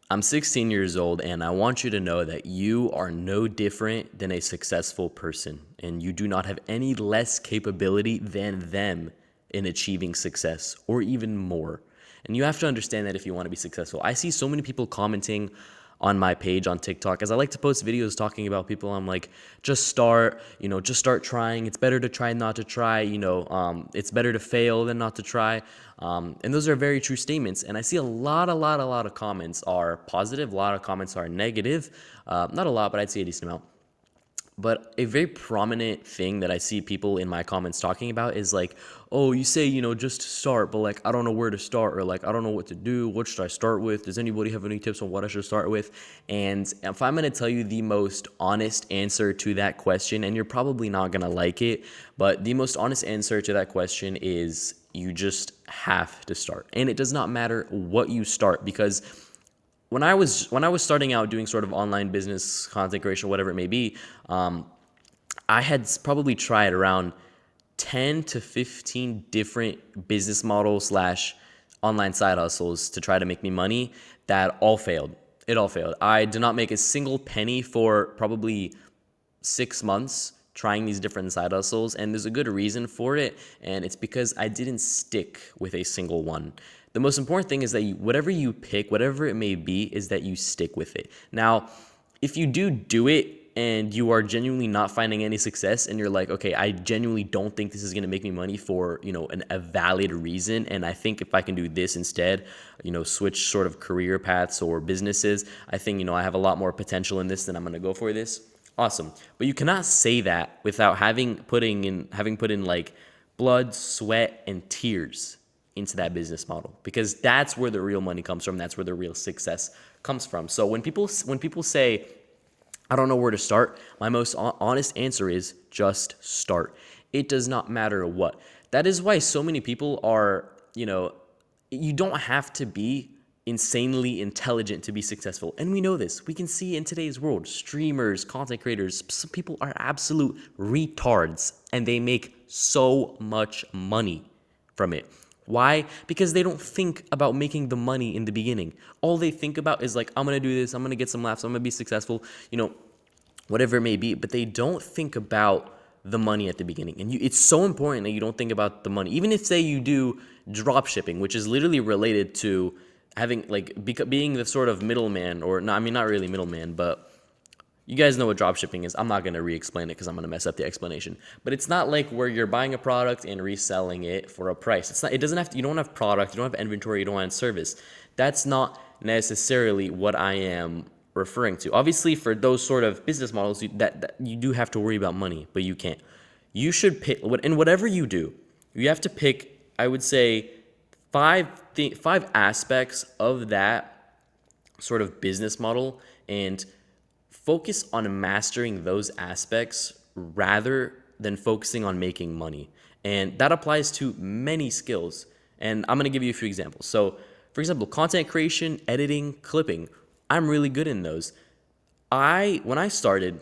I'm 16 years old, and I want you to know that you are no different than a successful person, and you do not have any less capability than them in achieving success or even more. And you have to understand that if you want to be successful. I see so many people commenting on my page on TikTok, as I like to post videos talking about people. I'm like, just start, just start trying. It's better to try than not to try. It's better to fail than not to try. And those are very true statements. And I see a lot of comments are positive. A lot of comments are negative. Not a lot, but I'd say a decent amount. But a very prominent thing that I see people in my comments talking about is like, oh, you say, just start, but like, I don't know where to start, or like, I don't know what to do. What should I start with? Does anybody have any tips on what I should start with? And if I'm going to tell you the most honest answer to that question, and you're probably not going to like it, but the most honest answer to that question is you just have to start. And it does not matter what you start, because when I was starting out doing sort of online business, content creation, whatever it may be, I had probably tried around 10 to 15 different business models slash online side hustles to try to make me money that all failed. It all failed. I did not make a single penny for probably 6 months trying these different side hustles, and there's a good reason for it, and it's because I didn't stick with a single one. The most important thing is that whatever you pick, whatever it may be, is that you stick with it. Now, if you do it and you are genuinely not finding any success, and you're like, okay, I genuinely don't think this is going to make me money for, a valid reason, and I think if I can do this instead, switch sort of career paths or businesses, I think, I have a lot more potential in this, than I'm going to go for this. Awesome. But you cannot say that without having put in like blood, sweat, and tears into that business model, because that's where the real money comes from. That's where the real success comes from. So when people say, I don't know where to start, my most honest answer is just start. It does not matter what. That is why so many people are, you don't have to be insanely intelligent to be successful. And we know this. We can see in today's world, streamers, content creators, some people are absolute retards, and they make so much money from it. Why? Because they don't think about making the money in the beginning. All they think about is like, I'm going to do this, I'm going to get some laughs, I'm going to be successful, whatever it may be. But they don't think about the money at the beginning. And it's so important that you don't think about the money. Even if, say, you do drop shipping, which is literally related to having being the sort of middleman, or not, I mean, not really middleman, but you guys know what drop shipping is. I'm not going to re-explain it because I'm going to mess up the explanation. But it's not like where you're buying a product and reselling it for a price. It's not. It doesn't have to. You don't have product. You don't have inventory. You don't have service. That's not necessarily what I am referring to. Obviously, for those sort of business models, that you do have to worry about money, but you can't. You should pick, in whatever you do, you have to pick, I would say, five aspects of that sort of business model, and focus on mastering those aspects rather than focusing on making money. And that applies to many skills. And I'm going to give you a few examples. So, for example, content creation, editing, clipping. I'm really good in those. When I started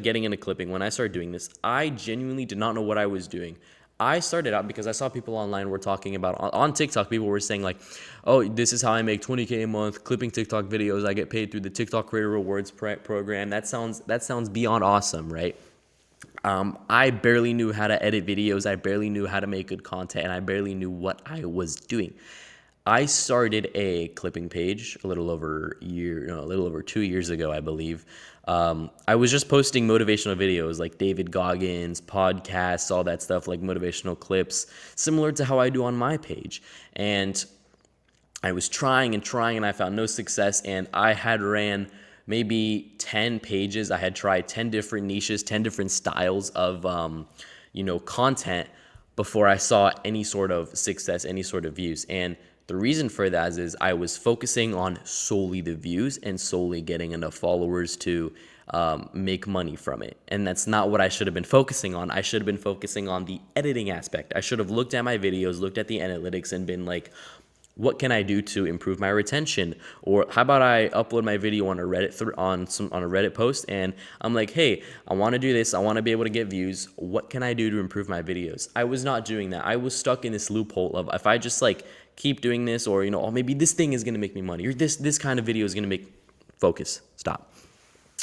getting into clipping, when I started doing this, I genuinely did not know what I was doing. I started out because I saw people online were talking about, on TikTok, people were saying like, oh, this is how I make $20K a month clipping TikTok videos. I get paid through the TikTok Creator Rewards program. That sounds beyond awesome, right? I barely knew how to edit videos. I barely knew how to make good content, and I barely knew what I was doing. I started a clipping page a little over 2 years ago, I believe. I was just posting motivational videos like David Goggins, podcasts, all that stuff, like motivational clips, similar to how I do on my page. And I was trying, and I found no success. And I had ran maybe 10 pages. I had tried 10 different niches, 10 different styles of, content before I saw any sort of success, any sort of views. And the reason for that is I was focusing on solely the views and solely getting enough followers to make money from it. And that's not what I should have been focusing on. I should have been focusing on the editing aspect. I should have looked at my videos, looked at the analytics, and been like, what can I do to improve my retention? Or how about I upload my video on a Reddit post, and I'm like, hey, I want to do this. I want to be able to get views. What can I do to improve my videos? I was not doing that. I was stuck in this loophole of, if I just like keep doing this, or, oh, maybe this thing is going to make me money, or this kind of video is going to make, focus, stop.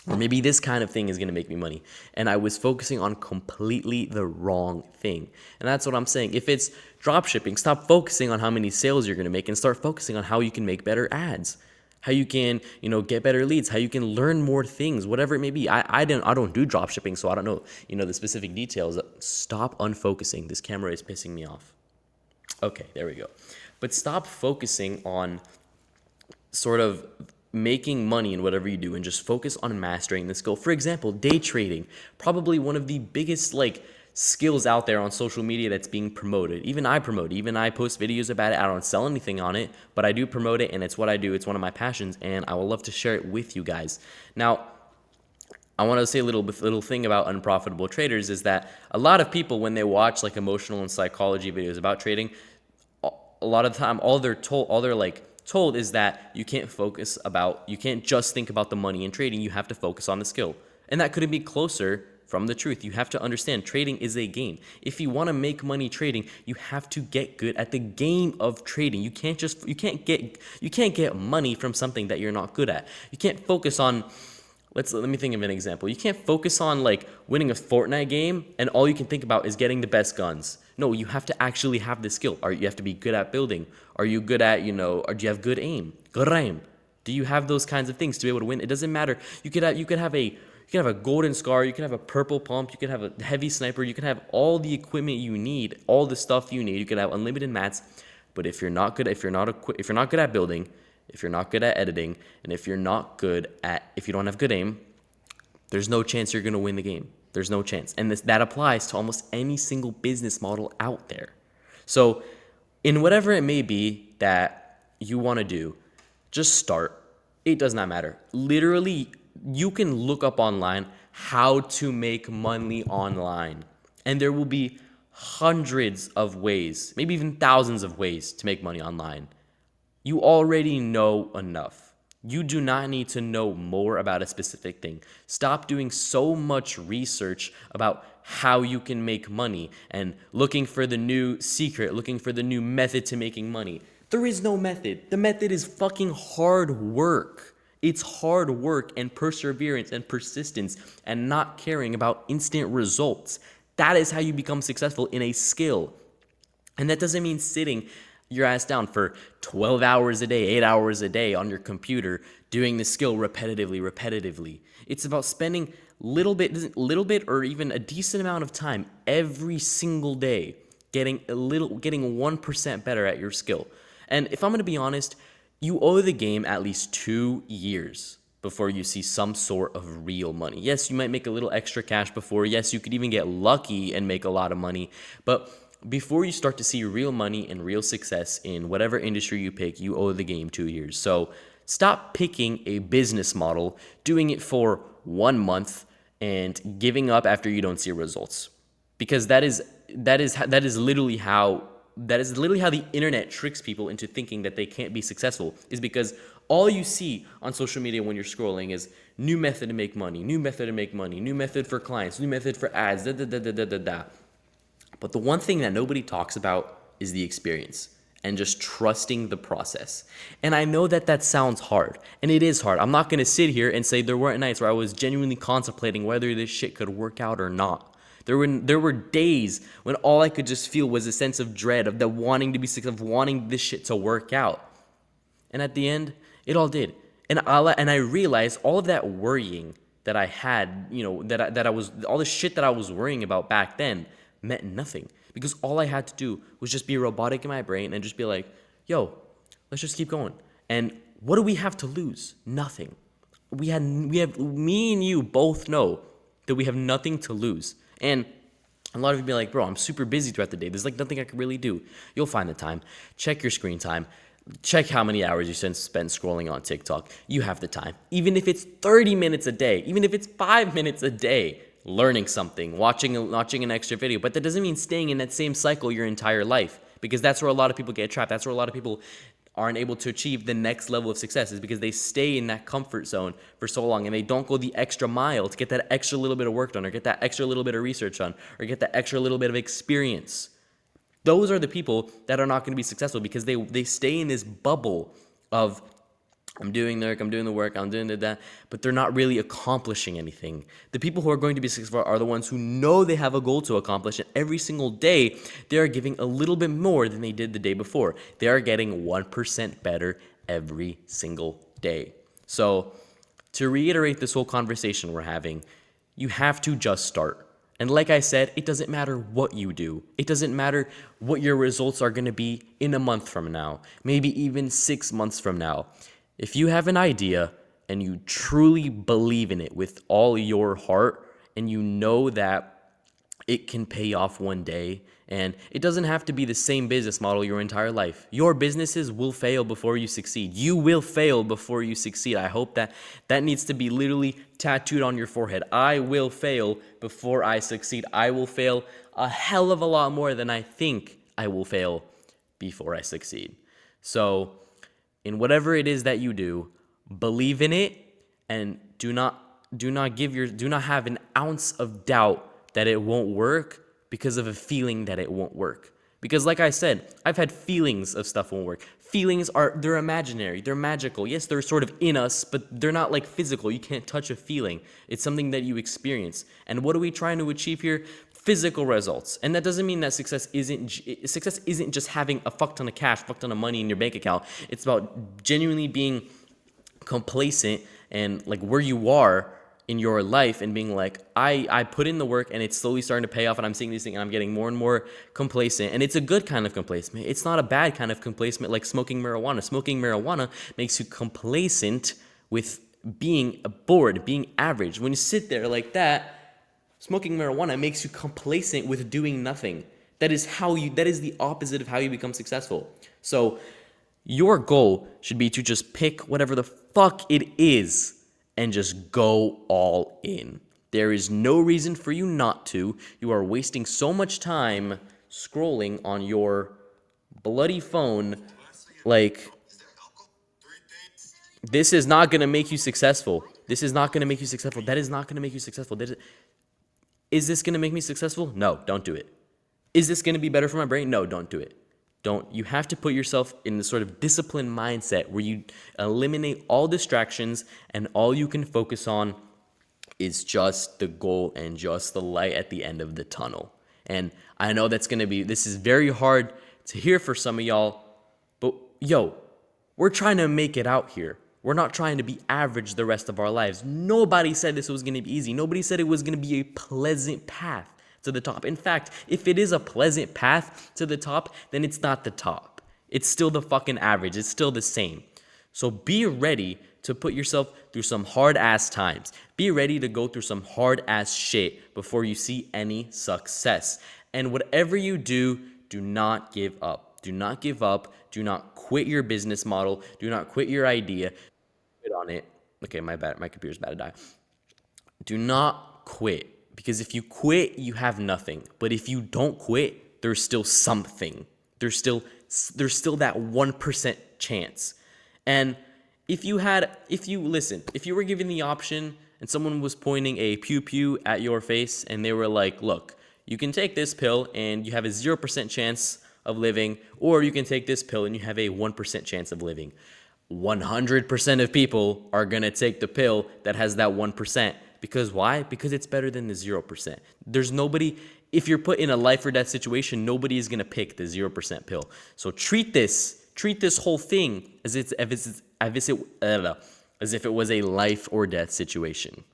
Or maybe this kind of thing is going to make me money. And I was focusing on completely the wrong thing. And that's what I'm saying. If it's drop shipping, stop focusing on how many sales you're going to make and start focusing on how you can make better ads, how you can, get better leads, how you can learn more things, whatever it may be. I don't do drop shipping, so I don't know, the specific details. Stop unfocusing. This camera is pissing me off. Okay, there we go. But stop focusing on sort of making money in whatever you do and just focus on mastering the skill. For example, day trading, probably one of the biggest skills out there on social media that's being promoted. Even I promote, even I post videos about it. I don't sell anything on it, but I do promote it, and it's what I do. It's one of my passions, and I would love to share it with you guys. Now, I want to say a little thing about unprofitable traders is that a lot of people, when they watch emotional and psychology videos about trading, a lot of the time all they're told is that you can't just think about the money in trading. You have to focus on the skill. And that couldn't be closer from the truth. You have to understand trading is a game. If you want to make money trading, you have to get good at the game of trading. You can't get money from something that you're not good at. You can't focus on, let me think of an example. You can't focus on winning a Fortnite game and all you can think about is getting the best guns. No, you have to actually have the skill. You have to be good at building. Are you good at, or do you have good aim? Good aim. Do you have those kinds of things to be able to win? It doesn't matter. You could have a golden scar, you can have a purple pump, you can have a heavy sniper, you can have all the equipment you need, all the stuff you need. You can have unlimited mats, but if you're not good at building, if you're not good at editing, and if you don't have good aim, there's no chance you're going to win the game. There's no chance. And that applies to almost any single business model out there. So in whatever it may be that you want to do, just start. It does not matter. Literally, you can look up online how to make money online. And there will be hundreds of ways, maybe even thousands of ways to make money online. You already know enough. You do not need to know more about a specific thing. Stop doing so much research about how you can make money and looking for the new secret, looking for the new method to making money. There is no method. The method is fucking hard work. It's hard work and perseverance and persistence and not caring about instant results. That is how you become successful in a skill. And that doesn't mean sitting your ass down for 12 hours a day, 8 hours a day on your computer doing the skill repetitively. It's about spending little bit or even a decent amount of time every single day getting 1% better at your skill. And if I'm going to be honest, you owe the game at least 2 years before you see some sort of real money. Yes, you might make a little extra cash before. Yes, you could even get lucky and make a lot of money. But before you start to see real money and real success in whatever industry you pick, you owe the game 2 years. So stop picking a business model, doing it for 1 month, and giving up after you don't see results. Because that is literally how the internet tricks people into thinking that they can't be successful, is because all you see on social media when you're scrolling is new method to make money, new method for clients, new method for ads, But the one thing that nobody talks about is the experience and just trusting the process. And I know that sounds hard, and it is hard. I'm not going to sit here and say there weren't nights where I was genuinely contemplating whether this shit could work out or not. There were days when all I could just feel was a sense of dread, of the wanting to be successful, of wanting this shit to work out. And at the end, it all did. And I realized all of that worrying that I had, that I was, all the shit that I was worrying about back then meant nothing, because all I had to do was just be robotic in my brain and just be like, yo, let's just keep going. And what do we have to lose? Nothing. Me and you both know that we have nothing to lose. And a lot of you be like, bro, I'm super busy throughout the day. There's nothing I can really do. You'll find the time. Check your screen time. Check how many hours you spend scrolling on TikTok. You have the time. Even if it's 30 minutes a day, even if it's 5 minutes a day, learning something, watching an extra video. But that doesn't mean staying in that same cycle your entire life, because that's where a lot of people get trapped. That's where a lot of people aren't able to achieve the next level of success, is because they stay in that comfort zone for so long and they don't go the extra mile to get that extra little bit of work done, or get that extra little bit of research done, or get that extra little bit of experience. Those are the people that are not going to be successful because they stay in this bubble of I'm doing the work, I'm doing that, but they're not really accomplishing anything. The people who are going to be successful are the ones who know they have a goal to accomplish, and every single day they are giving a little bit more than they did the day before. They are getting 1% better every single day. So, to reiterate this whole conversation we're having, you have to just start. And like I said, it doesn't matter what you do. It doesn't matter what your results are going to be in a month from now, maybe even 6 months from now. If you have an idea and you truly believe in it with all your heart and you know that it can pay off one day, and it doesn't have to be the same business model your entire life. Your businesses will fail before you succeed. You will fail before you succeed. I hope that needs to be literally tattooed on your forehead. I will fail before I succeed. I will fail a hell of a lot more than I think I will fail before I succeed. So, in whatever it is that you do, believe in it and do not have an ounce of doubt that it won't work because of a feeling that it won't work. Because like I said, I've had feelings of stuff won't work. They're imaginary, they're magical. Yes, they're sort of in us, but they're not like physical. You can't touch a feeling. It's something that you experience. And what are we trying to achieve here? Physical results. And that doesn't mean that success isn't just having a fuck ton of cash, fuck ton of money in your bank account. It's about genuinely being complacent and like where you are in your life and being like, I put in the work and it's slowly starting to pay off and I'm seeing these things and I'm getting more and more complacent. And it's a good kind of complacement. It's not a bad kind of complacement like smoking marijuana. Smoking marijuana makes you complacent with being bored, being average. When you sit there like that, smoking marijuana makes you complacent with doing nothing. That is the opposite of how you become successful. So your goal should be to just pick whatever the fuck it is and just go all in. There is no reason for you not to. You are wasting so much time scrolling on your bloody phone. Like, this is not going to make you successful. This is not going to make you successful. That is not going to make you successful. Is this going to make me successful? No, don't do it. Is this going to be better for my brain? No, don't do it. Don't. You have to put yourself in the sort of disciplined mindset where you eliminate all distractions and all you can focus on is just the goal and just the light at the end of the tunnel. And I know this is very hard to hear for some of y'all, but yo, we're trying to make it out here. We're not trying to be average the rest of our lives. Nobody said this was going to be easy. Nobody said it was going to be a pleasant path to the top. In fact, if it is a pleasant path to the top, then it's not the top. It's still the fucking average. It's still the same. So be ready to put yourself through some hard ass times. Be ready to go through some hard ass shit before you see any success. And whatever you do, do not give up. Do not give up. Do not quit your business model. Do not quit your idea. Quit on it. Okay, my bad. My computer's about to die. Do not quit, because if you quit, you have nothing. But if you don't quit, there's still something. There's still that 1% chance. And if you were given the option and someone was pointing a pew pew at your face and they were like, look, you can take this pill and you have a 0% chance of living, or you can take this pill and you have a 1% chance of living. 100% of people are going to take the pill that has that 1%. Because why? Because it's better than the 0%. There's nobody, if you're put in a life or death situation, nobody is going to pick the 0% pill. So treat this whole thing as if it was a life or death situation.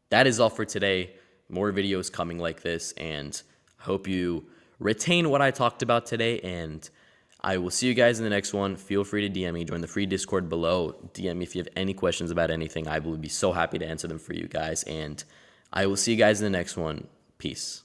That is all for today. More videos coming like this, and I hope you retain what I talked about today, and I will see you guys in the next one. Feel free to DM me. Join the free Discord below. DM me if you have any questions about anything. I will be so happy to answer them for you guys, and I will see you guys in the next one. Peace.